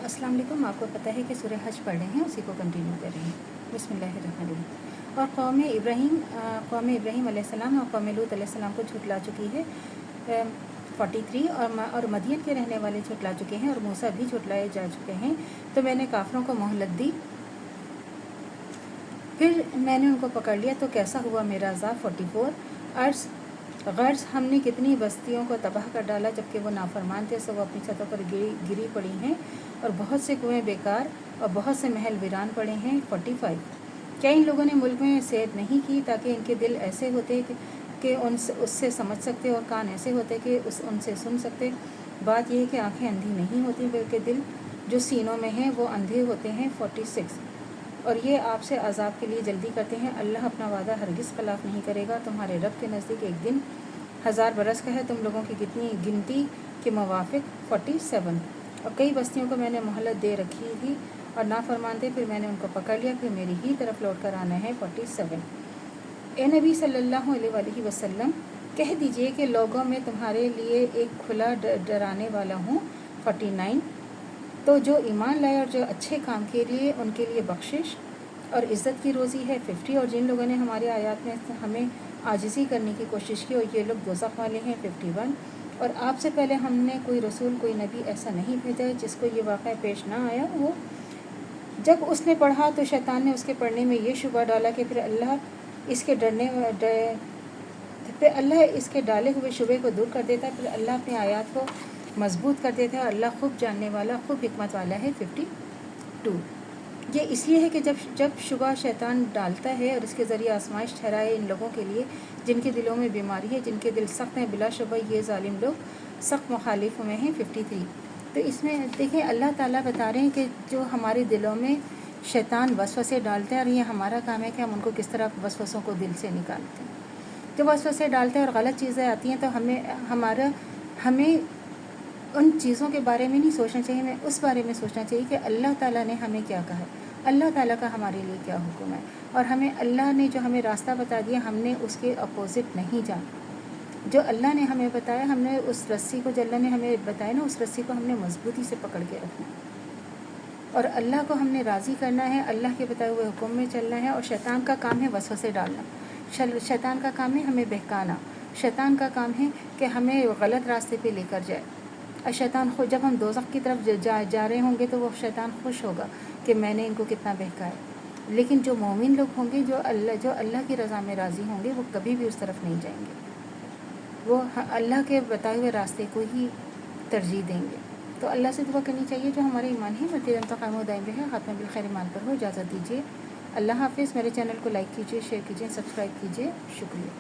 अस्सलाम वालेकुम। आपको पता है कि सूरह हज पढ़ रहे हैं, उसी को कंटिन्यू कर रहे हैं। बिस्मिल्लाहिर्रहमानिर्रहीम। और कौम इब्राहीम अलैहिस्सलाम और कौम लूत अलैहिस्सलाम को झुटला चुकी है 43 और मदियन के रहने वाले झुटला चुके हैं और मूसा भी झुटलाए जा चुके हैं। तो मैंने काफरों को मोहलत दी, फिर मैंने उनको पकड़ लिया तो कैसा हुआ मेरा अज़ाब। 44 गर्ज हमने कितनी बस्तियों को तबाह कर डाला जबकि वो नाफरमान थे, सो वो अपनी छतों पर गिरी पड़ी हैं और बहुत से कुएं बेकार और बहुत से महल वीरान पड़े हैं। 45 क्या इन लोगों ने मुल्क में सैर नहीं की ताकि इनके दिल ऐसे होते कि उससे समझ सकते और कान ऐसे होते कि उनसे सुन सकते। बात यह है कि आंखें अंधी नहीं होती बल्कि दिल जो सीनों में हैं वो अंधे होते हैं। 46 और ये आपसे अज़ाब के लिए जल्दी करते हैं, अल्लाह अपना वादा हरगिज़ ख़िलाफ़ नहीं करेगा। तुम्हारे रब के नज़दीक एक दिन 1000 बरस का है, तुम लोगों की कितनी गिनती के मुवाफ़िक। 47 और कई बस्तियों को मैंने मोहलत दे रखी थी और नाफरमान थे, फिर मैंने उनको पकड़ लिया, फिर मेरी ही तरफ लौट कर आना है। 47 ए नबी सल्लल्लाहु अलैहि वसल्लम कह दीजिए कि लोगों में तुम्हारे लिए एक खुला डराने वाला हूँ। 49 तो जो ईमान लाए और जो अच्छे काम के लिए उनके लिए बख्शिश और इज़्ज़त की रोज़ी है। 50 और जिन लोगों ने हमारे आयात में हमें आजिज़ी करने की कोशिश की और ये लोग दोज़ख वाले हैं। 51 और आपसे पहले हमने कोई रसूल कोई नबी ऐसा नहीं भेजा जिसको ये वाक़या पेश ना आया हो। जब उसने पढ़ा तो शैतान ने उसके पढ़ने में ये शुबा डाला कि फिर अल्लाह इसके डाले हुए शुबे को दूर कर देता है, फिर अल्लाह अपनी आयात को मजबूत कर देता है और अल्लाह खूब जानने वाला खूब हिकमत वाला है। 52 ये इसलिए है कि जब शुबा शैतान डालता है और इसके ज़रिए आजमाइश ठहराए इन लोगों के लिए जिनके दिलों में बीमारी है, जिनके दिल सख्त हैं, बिलाशुबा ये जालिम लोग सख्त मुखालिफ में हैं। 53 तो इसमें देखें अल्लाह ताला बता रहे हैं कि जो हमारे दिलों में शैतान वसवसे डालते हैं और ये हमारा काम है कि हम उनको किस तरह वसवसों को दिल से निकालते हैं। जब वसवसे डालते हैं और गलत चीज़ें आती हैं तो हमें उन चीज़ों के बारे में नहीं सोचना चाहिए, हमें उस बारे में सोचना चाहिए कि अल्लाह ताला ने हमें क्या कहा है, अल्लाह ताला का हमारे लिए क्या हुक्म है और हमें अल्लाह ने जो हमें रास्ता बता दिया हमने उसके अपोजिट नहीं जाना। जो अल्लाह ने हमें बताया हमने उस रस्सी को, जो अल्लाह ने हमें बताया ना, उस रस्सी को हमने मजबूती से पकड़ के रखना और अल्लाह को हमने राज़ी करना है, अल्लाह के बताए हुए हुक्म में चलना है। और शैतान का काम है वसवसे डालना, शैतान का काम है हमें बहकाना, शैतान का काम है कि हमें गलत रास्ते पे लेकर जाए। और शैतान खुद जब हम दोज़ख की तरफ जा रहे होंगे तो वो शैतान खुश होगा कि मैंने इनको कितना बहकाया। लेकिन जो मोमिन लोग होंगे, जो अल्लाह की रज़ा में राज़ी होंगे, वो कभी भी उस तरफ नहीं जाएंगे, वो अल्लाह के बताए हुए रास्ते को ही तरजीह देंगे। तो अल्लाह से दुआ करनी चाहिए जो हमारे ईमान है मतीरन तक़ाम दायम है, ख़ात्मा बिल खैर ईमान पर हो। इजाज़त दीजिए, अल्लाह हाफ़िज़। मेरे चैनल को लाइक कीजिए, शेयर कीजिए, सब्सक्राइब कीजिए। शुक्रिया।